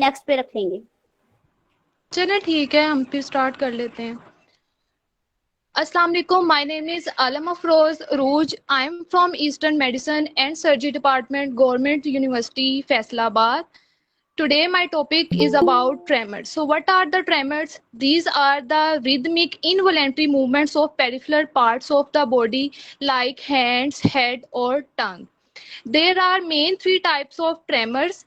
Next पे रख लेंगे। चले ठीक है, हम फिर स्टार्ट कर लेते हैं। अस्सलाम वालेकुम, my name is Alam Afroz ROUGE. I am from eastern medicine and surgery department, government university Faisalabad. Today my topic is about tremors. So what are the tremors? These are the rhythmic involuntary movements of peripheral parts of the body like hands, head or tongue. There are main three types of tremors: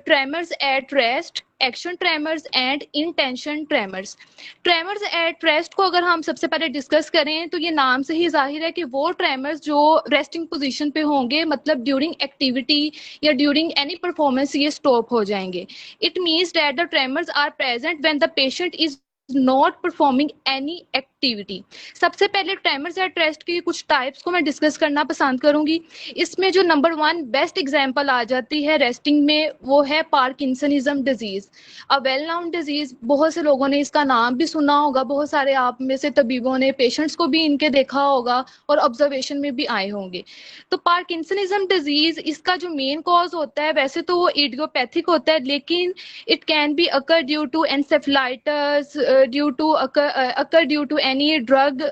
tremors at rest, action tremors and intention tremors. Tremors at rest को अगर हम सबसे पहले discuss करें तो ये नाम से ही जाहिर है कि वो ट्रेमर्स जो रेस्टिंग पोजीशन पे होंगे, मतलब ड्यूरिंग एक्टिविटी या ड्यूरिंग एनी परफॉर्मेंस ये स्टॉप हो जाएंगे. It means that the tremors are present when the patient is not performing any activity. सबसे पहले ट्रेमर्स एट रेस्ट की कुछ टाइप्स को मैं डिस्कस करना पसंद करूंगी. इसमें जो नंबर वन बेस्ट एग्जांपल आ जाती है रेस्टिंग में, वो है parkinsonism disease. A well known disease, बहुत से लोगों ने इसका नाम भी सुना होगा, बहुत सारे आप में से तबीबों ने पेशेंट्स को भी इनके देखा होगा और ऑब्जर्वेशन में भी आए होंगे. तो पार्किंसनिज्म डिजीज, इसका जो मेन कॉज होता है वैसे तो वो इडियोपैथिक होता है, लेकिन it can be occur due to encephalitis, occur due to any drug,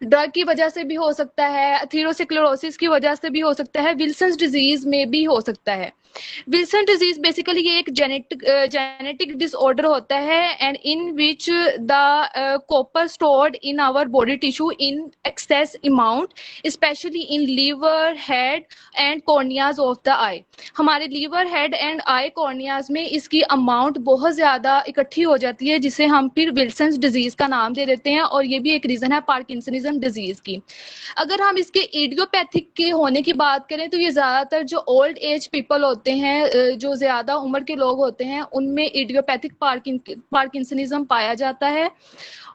drug की वजह से भी हो सकता है, एथेरोस्क्लेरोसिस की वजह से भी हो सकता है, विल्सन्स डिजीज में भी हो सकता है. विल्सन डिजीज बेसिकली ये एक जेनेटिक डिसऑर्डर होता है and in which the copper stored in our body tissue in excess amount, specially in liver, head and corneas of the eye. हमारे liver, head and eye corneas में इसकी amount बहुत ज्यादा इकट्ठी हो जाती है, जिसे हम फिर विल्सन डिजीज का नाम दे देते हैं, और ये भी एक रीजन है पार्किंसनिज्म डिजीज की. अगर हम इसके इडियोपैथिक के होने की बात करें तो ये ज्यादातर जो ओल्ड एज पीपल होते हैं, जो ज्यादा उम्र के लोग होते हैं, उनमें इडियोपैथिक पार्किंसनिज्म पाया जाता है.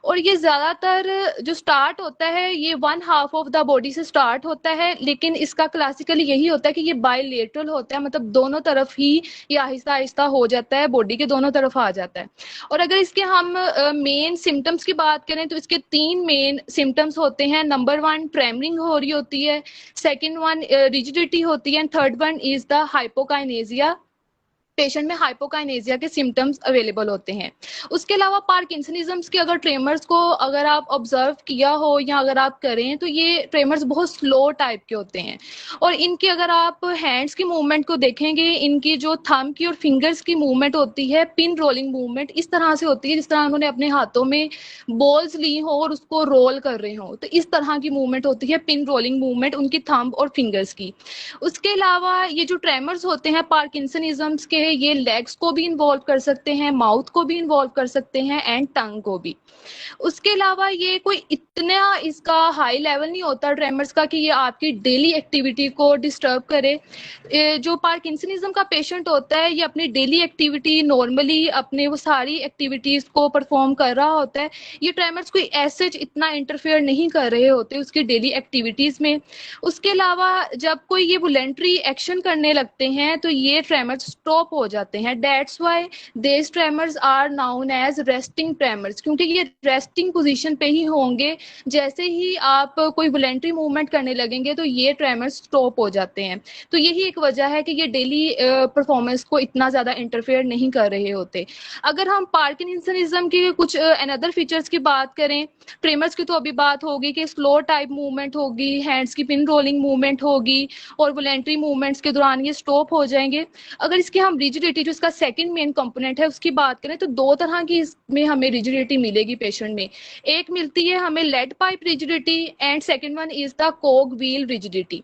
और ये ज्यादातर जो स्टार्ट होता है ये one half of the body से स्टार्ट होता है, लेकिन इसका क्लासिकली यही होता है कि ये बायलेटरल होता है, मतलब दोनों तरफ ही ये आहिस्ता आहिस्ता हो जाता है, बॉडी के दोनों तरफ आ जाता है. और अगर इसके हम मेन सिम्टम्स की बात करें तो इसके तीन मेन सिम्टम्स होते हैं. नंबर वन, ट्रेमरिंग हो रही होती है, सेकेंड वन रिजिडिटी होती है, and third one is the hypokinesia. Patient में हाइपोकाइनेजिया के सिम्टम्स अवेलेबल होते हैं. उसके अलावा पार्किंसनिज्म के अगर ट्रेमर्स को अगर आप ऑब्जर्व किया हो या अगर आप करें तो ये ट्रेमर्स बहुत स्लो टाइप के होते हैं. और इनके अगर आप हैंड्स की मूवमेंट को देखेंगे, इनकी जो थंब की और फिंगर्स की मूवमेंट होती है, पिन रोलिंग मूवमेंट इस तरह से होती है जिस तरह उन्होंने अपने हाथों में बॉल्स ली हो और उसको रोल कर रहे हो, तो इस तरह की मूवमेंट होती है, पिन रोलिंग मूवमेंट उनकी थंब और फिंगर्स की. उसके अलावा ये जो ट्रेमर्स होते हैं पार्किंसनिज्म के, ये लेग्स को भी इन्वॉल्व कर सकते हैं, माउथ को भी इन्वॉल्व कर सकते हैं एंड टंग को भी. उसके अलावा ये कोई इतना इसका हाई लेवल नहीं होता ट्रेमर्स का कि ये आपकी डेली एक्टिविटी को डिस्टर्ब करे. जो पार्किंसनिज्म का पेशेंट होता है ये अपनी डेली एक्टिविटी नॉर्मली अपने वो सारी एक्टिविटीज को परफॉर्म कर रहा होता है. ये ट्रेमर्स कोई ऐसे इतना इंटरफेयर नहीं कर रहे होते उसकी डेली एक्टिविटीज में. उसके अलावा जब कोई ये वॉलंटरी एक्शन करने लगते हैं तो ये ट्रेमर्स स्टॉप हो जाते हैं. That's why these tremors are known as resting tremors, क्योंकि ये रेस्टिंग पोजीशन पे ही होंगे. जैसे ही आप कोई वॉलंटरी मूवमेंट करने लगेंगे तो ये ट्रेमर्स स्टॉप हो जाते हैं. तो यही एक वजह है कि ये डेली परफॉर्मेंस को इतना ज्यादा इंटरफेयर नहीं कर रहे होते. अगर हम पार्किंसनिज्म के कुछ अनदर फीचर्स की बात करें, ट्रेमर्स की तो अभी बात होगी कि स्लो टाइप मूवमेंट होगी, हैंड्स की पिन रोलिंग मूवमेंट होगी और वॉलंटरी मूवमेंट्स के दौरान ये स्टॉप हो जाएंगे. अगर इसकी हम रिजिडिटी जो इसका सेकंड मेन कंपोनेंट है उसकी बात करें तो दो तरह की इसमें हमें रिजिडिटी मिलेगी पेशेंट में. एक मिलती है हमें lead pipe rigidity and second one is the cogwheel rigidity.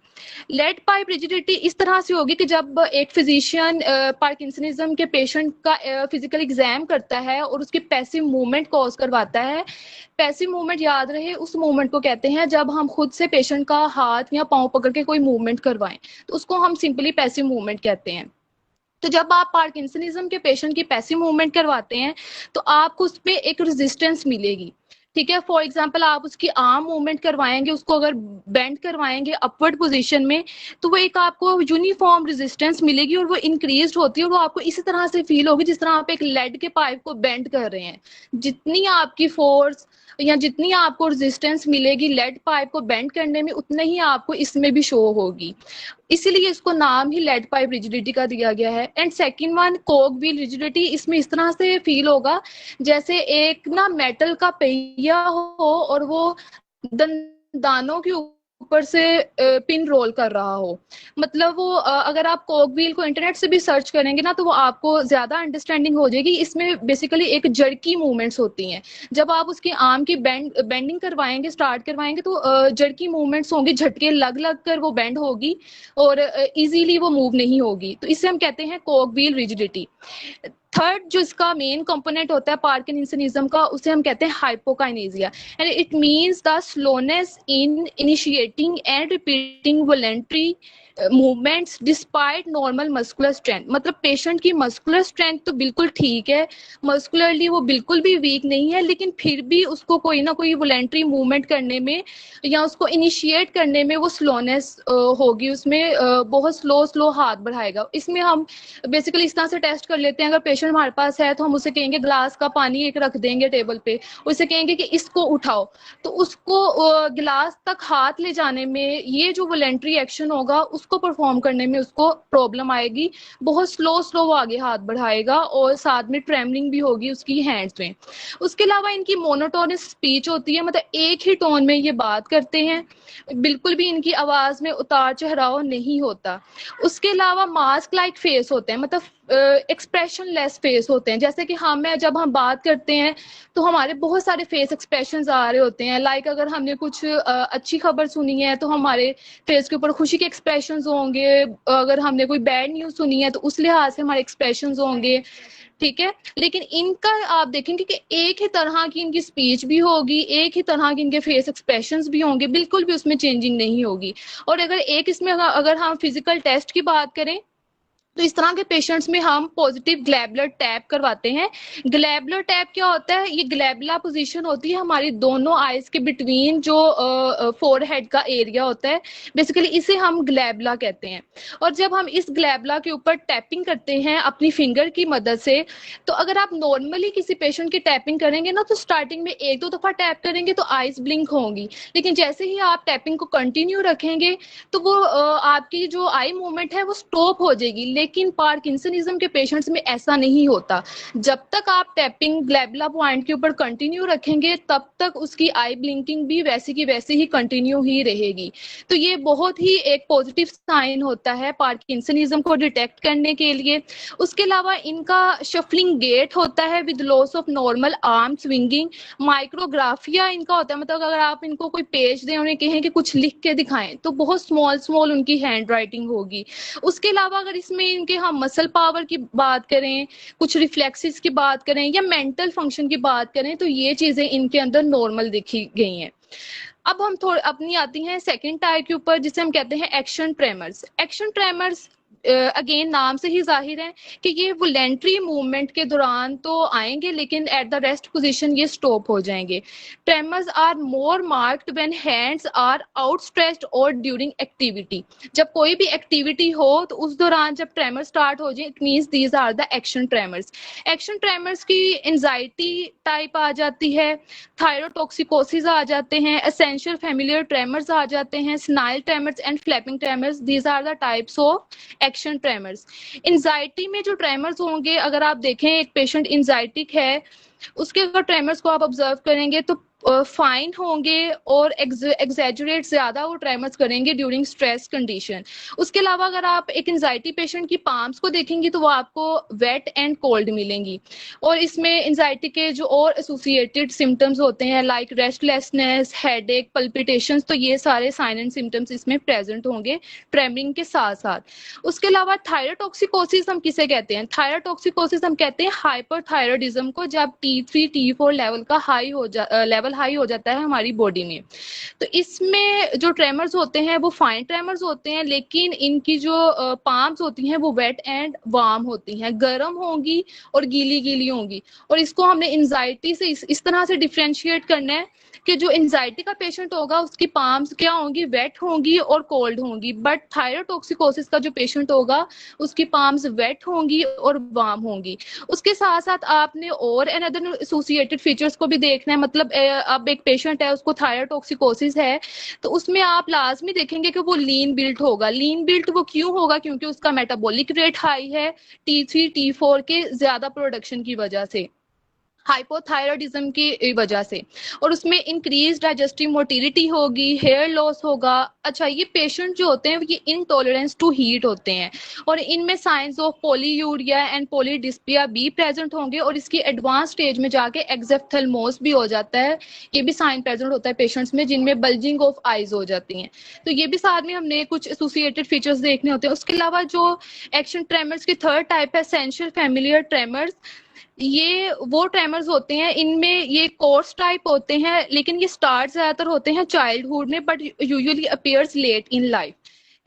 Lead pipe rigidity इस तरह से होगी कि जब एक फिजिशियन पार्किंसनिज्म के पेशेंट का फिजिकल एग्जाम करता है और उसकी पैसिव मूवमेंट कॉज करवाता है. पैसिव मूवमेंट याद रहे उस मूवमेंट को कहते हैं जब हम खुद से पेशेंट का हाथ या पांव पकड़ के कोई मूवमेंट करवाएं, तो उसको हम सिंपली पैसिव मूवमेंट कहते हैं. तो जब आप पार्किंसनिज्म के पेशेंट की पैसिव मूवमेंट करवाते हैं तो आपको उसमें एक रेजिस्टेंस मिलेगी. ठीक है। फॉर एग्जाम्पल आप उसकी आर्म मूवमेंट करवाएंगे, उसको अगर बेंड करवाएंगे अपवर्ड पोजीशन में, तो वो एक आपको यूनिफॉर्म रेजिस्टेंस मिलेगी और वो इंक्रीज होती है, और वो आपको इसी तरह से फील होगी जिस तरह आप एक लेड के पाइप को बेंड कर रहे हैं। जितनी आपकी फोर्स या जितनी आपको रेजिस्टेंस मिलेगी लेड पाइप को बेंड करने में, उतना ही आपको इसमें भी शो होगी। इसीलिए इसको नाम ही लेड पाइप रिजिडिटी का दिया गया है। And second one Coke wheel rigidity, इसमें इस तरह से फील होगा जैसे एक ना मेटल का पहिया हो और वो दानों के ऊपर से पिन रोल कर रहा हो। मतलब वो अगर आप कोक व्हील को इंटरनेट से भी सर्च करेंगे ना, तो वो आपको ज्यादा अंडरस्टैंडिंग हो जाएगी। इसमें बेसिकली एक जड़की मूवमेंट्स होती हैं। जब आप उसकी आर्म की बेंडिंग करवाएंगे, स्टार्ट करवाएंगे, तो जड़की मूवमेंट्स होंगी, झटके लग लग कर वो बेंड होगी और इजीली वो मूव नहीं होगी। तो इसे हम कहते हैं कोक व्हील रिजिडिटी। थर्ड जो इसका मेन कंपोनेंट होता है पार्किंसनिज्म का, उसे हम कहते हैं hypokinesia, and it means the slowness in initiating and repeating voluntary movements despite normal muscular strength. मतलब पेशेंट की मस्कुलर स्ट्रेंथ तो बिल्कुल ठीक है, मस्कुलरली वो बिल्कुल भी वीक नहीं है, लेकिन फिर भी उसको कोई ना कोई वॉलेंटरी मूवमेंट करने में या उसको इनिशिएट करने में वो स्लोनेस होगी, उसमें बहुत स्लो स्लो हाथ बढ़ाएगा। इसमें हम बेसिकली इस तरह से टेस्ट कर लेते हैं। अगर पेशेंट हमारे पास है तो हम उसे कहेंगे ग्लास का पानी एक रख देंगे टेबल पे, उसे कहेंगे कि इसको उठाओ, तो उसको गिलास तक हाथ ले जाने में ये जो वॉलेंटरी एक्शन होगा उसको परफॉर्म करने में उसको प्रॉब्लम आएगी। बहुत स्लो स्लो वो आगे हाथ बढ़ाएगा और साथ में ट्रेमलिंग भी होगी उसकी हैंड्स में। उसके अलावा इनकी मोनोटोनस स्पीच होती है, मतलब एक ही टोन में ये बात करते हैं, बिल्कुल भी इनकी आवाज में उतार चढ़ाव नहीं होता। उसके अलावा मास्क लाइक फेस होते हैं, मतलब एक्सप्रेशन लेस फेस होते हैं। जैसे कि जब हम बात करते हैं तो हमारे बहुत सारे फेस एक्सप्रेशन आ रहे होते हैं। लाइक अगर हमने कुछ अच्छी खबर सुनी है तो हमारे फेस के ऊपर खुशी के एक्सप्रेशन होंगे, अगर हमने कोई बैड न्यूज सुनी है तो उस लिहाज से हमारे एक्सप्रेशन होंगे, ठीक है। लेकिन इनका आप देखेंगे कि एक ही तरह की इनकी स्पीच भी होगी, एक ही तरह के इनके फेस एक्सप्रेशंस भी होंगे, बिल्कुल भी उसमें चेंजिंग नहीं होगी। और अगर एक इसमें अगर हम फिजिकल टेस्ट की बात करें तो इस तरह के पेशेंट्स में हम पॉजिटिव ग्लैबुलर टैप करवाते हैं। ग्लैबुलर टैप क्या होता है? ये ग्लैबुला पोजीशन होती है हमारी दोनों आईज के बिटवीन, जो फोरहेड का एरिया होता है, बेसिकली इसे हम ग्लैबुला कहते हैं। और जब हम इस ग्लैबुला के ऊपर टैपिंग करते हैं अपनी फिंगर की मदद से, तो अगर आप नॉर्मली किसी पेशेंट की टैपिंग करेंगे ना, तो स्टार्टिंग में एक दो दफा टैप करेंगे तो आईज ब्लिंक होंगी, लेकिन जैसे ही आप टैपिंग को कंटिन्यू रखेंगे तो वो आपकी जो आई मूवमेंट है वो स्टॉप हो जाएगी। लेकिन पार्किंसनिज्म के पेशेंट्स में ऐसा नहीं होता। जब तक आप टैपिंग ग्लैबुला पॉइंट के ऊपर कंटिन्यू रखेंगे तब तक उसकी आई ब्लिंकिंग भी वैसी की वैसी ही कंटिन्यू ही रहेगी। तो ये बहुत ही एक पॉजिटिव साइन होता है पार्किंसनिज्म को डिटेक्ट करने के लिए। उसके अलावा इनका शफलिंग गेट होता है with loss of normal arm swinging. Micrographia इनका होता है, मतलब अगर आप इनको कोई पेज दें, उन्हें कहें कि कुछ लिख के दिखाएं, तो बहुत स्मॉल स्मॉल उनकी हैंड राइटिंग होगी। उसके अलावा अगर इसमें इनके हम मसल पावर की बात करें, कुछ रिफ्लेक्सेस की बात करें या मेंटल फंक्शन की बात करें, तो ये चीजें इनके अंदर नॉर्मल दिखी गई हैं। अब हम थोड़ी अपनी आती हैं सेकंड टाइप के ऊपर, जिसे हम कहते हैं action tremors. Action tremors again नाम से ही जाहिर है कि ये वॉलेंटरी मूवमेंट के दौरान तो आएंगे, लेकिन एट द रेस्ट पोजीशन ये स्टॉप हो जाएंगे। Tremors are more marked when hands are outstretched और ड्यूरिंग एक्टिविटी। जब कोई भी एक्टिविटी हो तो उस दौरान जब ट्रेमर स्टार्ट हो जाए, it means these are the action tremors. Action tremors की एंजाइटी टाइप आ जाती है, थायरोटॉक्सिकोसिस आ जाते हैं, एसेंशियल फैमिलियर ट्रेमर्स आ जाते हैं, snail tremors and flapping tremors. These are the types of action tremors. Anxiety में जो ट्रेमर्स होंगे, अगर आप देखें एक पेशेंट एंजाइटिक है, उसके अगर ट्रेमर्स को आप ऑब्जर्व करेंगे तो फाइन होंगे और एग्जैजुरेट ज्यादा वो ट्रेमर्स करेंगे ड्यूरिंग स्ट्रेस कंडीशन। उसके अलावा अगर आप एक एंजाइटी पेशेंट की पाम्स को देखेंगे तो वो आपको वेट एंड कोल्ड मिलेंगी। और इसमें एंजाइटी के जो और एसोसिएटेड सिम्टम्स होते हैं लाइक रेस्टलेसनेस, हेडेक, पल्पिटेशंस, तो ये सारे साइन एंड सिम्टम्स इसमें प्रेजेंट होंगे ट्रेमरिंग के साथ साथ। उसके अलावा थायरोटॉक्सिकोसिस हम किसे कहते हैं? थायरोटॉक्सिकोसिस हम कहते हैं हाइपरथायरॉयडिज्म को, जब T3 T4 लेवल का लेवल हाई हो जाता है हमारी बॉडी में। तो इसमें जो ट्रेमर्स होते हैं वो फाइन ट्रेमर्स होते हैं, लेकिन इनकी जो पाम्स होती हैं वो वेट एंड वार्म होती हैं, गर्म होंगी और गीली गीली होंगी। और इसको हमने एंजाइटी से इस तरह से डिफ्रेंशिएट करना है कि जो एंजाइटी का पेशेंट होगा उसकी पाम्स क्या होंगी, वेट होंगी और कोल्ड होंगी, बट थायरोटॉक्सिकोसिस का जो पेशेंट होगा उसकी पाम्स वेट होंगी और वार्म होंगी। उसके साथ साथ आपने और अनदर एसोसिएटेड फीचर्स को भी देखना है। मतलब अब एक पेशेंट है उसको थायरोटॉक्सिकोसिस है, तो उसमें आप लाजमी देखेंगे कि वो लीन बिल्ट होगा। लीन बिल्ट वो क्यों होगा? क्योंकि उसका मेटाबॉलिक रेट हाई है T3 T4 के ज्यादा प्रोडक्शन की वजह से, हाइपोथायरॉयडिज्म की वजह से। और उसमें इंक्रीज डाइजेस्टिव मोटिलिटी होगी, हेयर लॉस होगा। अच्छा, ये पेशेंट जो होते हैं ये इनटॉलरेंस टू हीट होते हैं, और इनमें साइंस ऑफ पॉलीयूरिया एंड पॉलीडिस्पिया भी प्रेजेंट होंगे, और इसकी एडवांस स्टेज में जाके एक्जेप्थेलमोस भी हो जाता है। ये भी साइन प्रेजेंट होता है पेशेंट्स में जिनमें बल्जिंग ऑफ आईज हो जाती हैं। तो ये भी साथ में हमने कुछ एसोसिएटेड फीचर्स देखने होते हैं। उसके अलावा जो एक्शन ट्रेमर्स की थर्ड टाइप है एसेंशियल फैमिलियर ट्रेमर्स। ये वो ट्रेमर्स होते हैं, इनमें ये कोर्स टाइप होते हैं, लेकिन ये स्टार्ट ज्यादातर होते हैं चाइल्डहुड में, but usually appears late in life,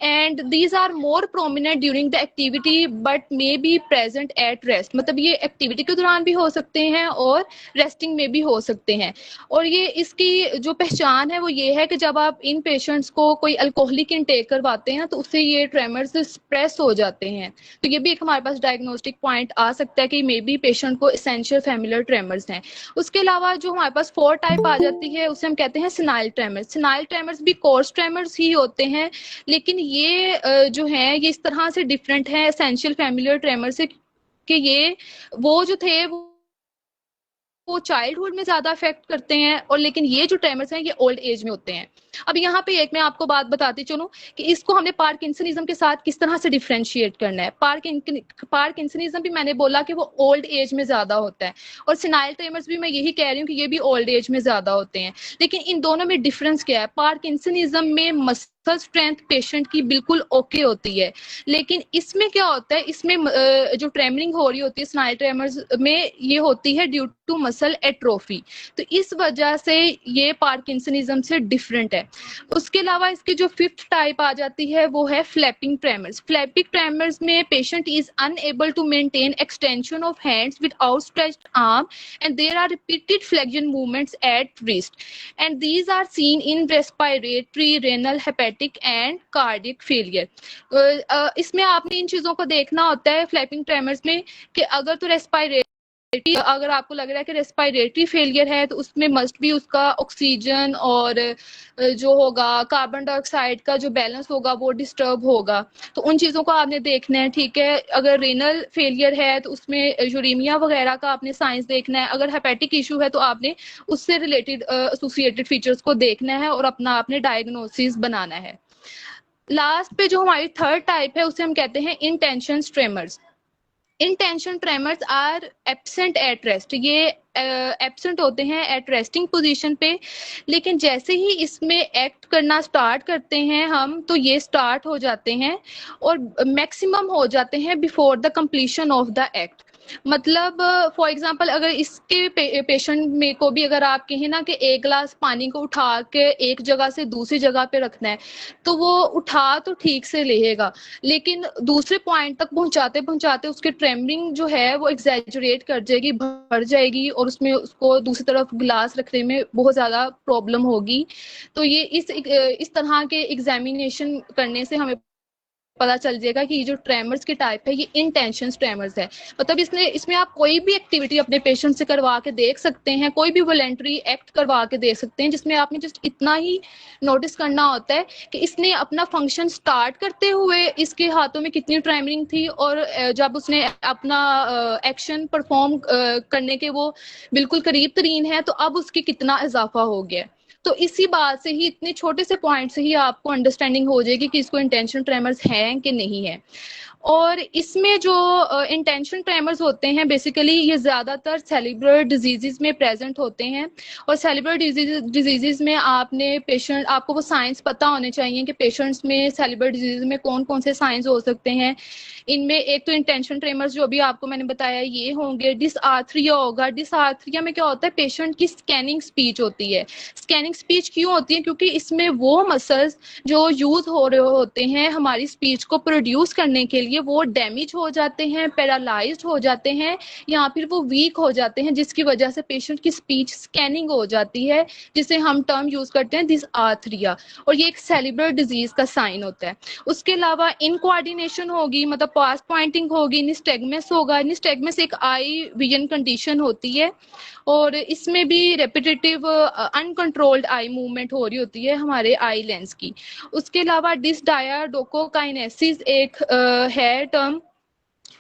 and these are more prominent during the activity but may be present at rest. मतलब ये एक्टिविटी के दौरान भी हो सकते हैं और रेस्टिंग में भी हो सकते हैं। और ये इसकी जो पहचान है वो ये है कि जब आप इन पेशेंट्स को कोई अल्कोहलिक इनटेक करवाते हैं तो उससे ये ट्रेमर्स स्प्रेस हो जाते हैं। तो ये भी एक हमारे पास डायग्नोस्टिक पॉइंट आ सकता है कि मे बी पेशेंट को एसेंशियल फैमिलियर ट्रेमर्स हैं। उसके अलावा जो हमारे पास फोर टाइप आ जाती है उसे हम कहते हैं सिनाइल ट्रेमर्स। सिनाइल ट्रेमर्स भी कोर्स ट्रेमर्स ही होते हैं, लेकिन ये जो है ये इस तरह से डिफरेंट है एसेंशियल फैमिलियर ट्रेमर से कि ये वो जो थे वो चाइल्डहुड में ज्यादा अफेक्ट करते हैं, और लेकिन ये जो ट्रेमर्स हैं ये ओल्ड एज में होते हैं। अब यहाँ पे एक मैं आपको बात बताती चलूं कि इसको हमने पार्किंसनिज्म के साथ किस तरह से डिफरेंशिएट करना है। पार्किंसनिज्म भी मैंने बोला कि वो ओल्ड एज में ज्यादा होता है, और सिनाइल ट्रेमर्स भी मैं यही कह रही हूँ कि ये भी ओल्ड एज में ज्यादा होते हैं। लेकिन इन दोनों में डिफरेंस क्या है? पार्किंसनिज्म में मसल स्ट्रेंथ पेशेंट की बिल्कुल ओके होती है, लेकिन इसमें क्या होता है, इसमें जो ट्रेमरिंग हो रही होती है सिनाइल ट्रेमर्स में ये होती है ड्यू टू मसल एट्रोफी। तो इस वजह से ये पार्किंसनिज्म से डिफरेंट है। उसके अलावा इसकी जो फिफ्थ टाइप आ जाती है वो है फ्लैपिंग ट्रेमर्स। फ्लैपिंग ट्रेमर्स में patient is unable to maintain extension of hands with outstretched arm and there are repeated flexion movements at wrist, and these are seen in respiratory, renal, hepatic and cardiac failure. इसमें आपने इन चीजों को देखना होता है flapping tremors में कि अगर तो अगर आपको लग रहा है कि रेस्पिरेटरी फेलियर है तो उसमें मस्ट भी उसका ऑक्सीजन और जो होगा कार्बन डाइऑक्साइड का जो बैलेंस होगा वो डिस्टर्ब होगा। तो उन चीजों को आपने देखना है, ठीक है। अगर रेनल फेलियर है तो उसमें यूरेमिया वगैरह का आपने साइंस देखना है। अगर हेपेटिक इशू है तो आपने उससे रिलेटेड एसोसिएटेड फीचर्स को देखना है और अपना आपने डायग्नोसिस बनाना है। लास्ट पे जो हमारी थर्ड टाइप है उसे हम कहते हैं intention tremors. Intention tremors are absent at rest. ये एब्सेंट होते हैं एट रेस्टिंग पोजीशन पे, लेकिन जैसे ही इसमें एक्ट करना स्टार्ट करते हैं हम तो ये स्टार्ट हो जाते हैं और मैक्सिमम हो जाते हैं before the completion of the act. मतलब फॉर एग्जांपल अगर इसके पेशेंट में को भी अगर आप कहें ना कि एक गिलास पानी को उठा के एक जगह से दूसरी जगह पे रखना है तो वो उठा तो ठीक से लेगा, लेकिन दूसरे पॉइंट तक पहुंचाते पहुंचाते उसकी ट्रेमरिंग जो है वो एग्जैजरेट कर जाएगी, बढ़ जाएगी, और उसमें उसको दूसरी तरफ गिलास रखने में बहुत ज्यादा प्रॉब्लम होगी। तो ये इस तरह के एग्जामिनेशन करने से हमें पता चल जाएगा कि ये जो ट्रेमर्स की टाइप है ये इंटेंशन ट्रेमर्स है। मतलब इसमें आप कोई भी एक्टिविटी अपने पेशेंट से करवा के देख सकते हैं, कोई भी वॉलेंटरी एक्ट करवा के देख सकते हैं, जिसमें आपने जस्ट इतना ही नोटिस करना होता है कि इसने अपना फंक्शन स्टार्ट करते हुए इसके हाथों में कितनी ट्रेमरिंग थी, और जब उसने अपना एक्शन परफॉर्म करने के वो बिल्कुल करीब तरीन है तो अब उसकी कितना इजाफा हो गया। तो इसी बात से ही, इतने छोटे से पॉइंट से ही आपको अंडरस्टैंडिंग हो जाएगी कि इसको इंटेंशन ट्रेमर्स हैं कि नहीं है। और इसमें जो इंटेंशन ट्रेमर्स होते हैं बेसिकली ये ज़्यादातर सेरिब्रल डिजीजेस में प्रेजेंट होते हैं। और सेरिब्रल डिजीजेस में आपको वो साइंस पता होने चाहिए कि पेशेंट्स में सेरिब्रल डिजीज में कौन कौन से साइंस हो सकते हैं। इनमें एक तो इंटेंशन ट्रेमर्स जो भी आपको मैंने बताया ये होंगे, डिसआर्थरिया होगा। डिसआर्थरिया में क्या होता है, पेशेंट की स्कैनिंग स्पीच होती है। स्कैनिंग स्पीच क्यों होती है, क्योंकि इसमें वो मसल्स जो यूज हो रहे होते हैं हमारी स्पीच को प्रोड्यूस करने के लिए वो डैमेज हो जाते हैं, पैरालाइज्ड हो जाते हैं या फिर वो वीक हो जाते हैं, जिसकी वजह से पेशेंट की स्पीच स्कैनिंग हो जाती है, जिसे हम टर्म यूज करते हैं डिसआर्थरिया। और ये एक सेरिब्रल डिजीज का साइन होता है। उसके अलावा इनकोऑर्डिनेशन होगी, मतलब पास्ट पॉइंटिंग होगी, निस्टैग्मस होगा। निस्टैग्मस एक आई विजन कंडीशन होती है और इसमें भी रेपिटेटिव अनकंट्रोल्ड आई मूवमेंट हो रही होती है हमारे आई लेंस की। उसके अलावा डिसडायाडोकोकाइनेसिस एक है टर्म,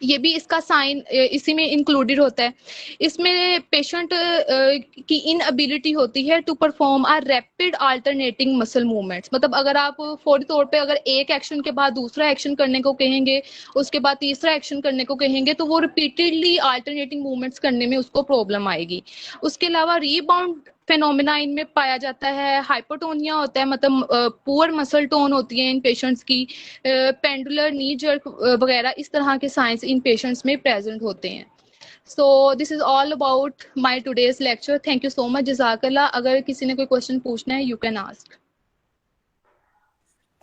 ये भी इसका साइन इसी में इंक्लूडेड होता है। इसमें पेशेंट की इनएबिलिटी होती है to perform a rapid alternating muscle movements. मतलब अगर आप फौरी तौर पे अगर एक एक्शन के बाद दूसरा एक्शन करने को कहेंगे, उसके बाद तीसरा एक्शन करने को कहेंगे, तो वो रिपीटेडली अल्टरनेटिंग मूवमेंट्स करने में उसको प्रॉब्लम आएगी। उसके अलावा रीबाउंड फेनोमेना इनमें पाया जाता है। हाइपोटोनिया होता है, मतलब पुअर मसल टोन होती है इन पेशेंट्स की। पेंडुलर नी जर्क वगैरह इस तरह के साइंस इन पेशेंट्स में प्रेजेंट होते हैं। So this is all about my today's lecture. Thank you so much, जज़ाकल्लाह। अगर किसी ने कोई क्वेश्चन पूछना है, you can ask.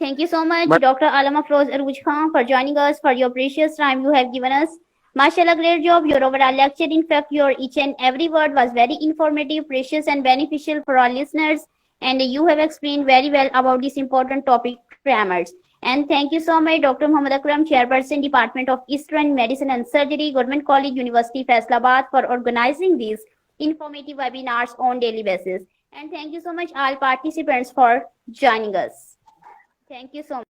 Thank you so much, Dr. Alam Afroz Aruj Khan, for joining us, for your precious time you have given us. Mashallah, great job. Your overall lecture, in fact, your each and every word was very informative, precious, and beneficial for our listeners. And you have explained very well about this important topic, tremors. And thank you so much, Dr. Muhammad Akram, Chairperson, Department of Eastern Medicine and Surgery, Government College, University, Faisalabad, for organizing these informative webinars on daily basis. And thank you so much, all participants, for joining us. Thank you so much.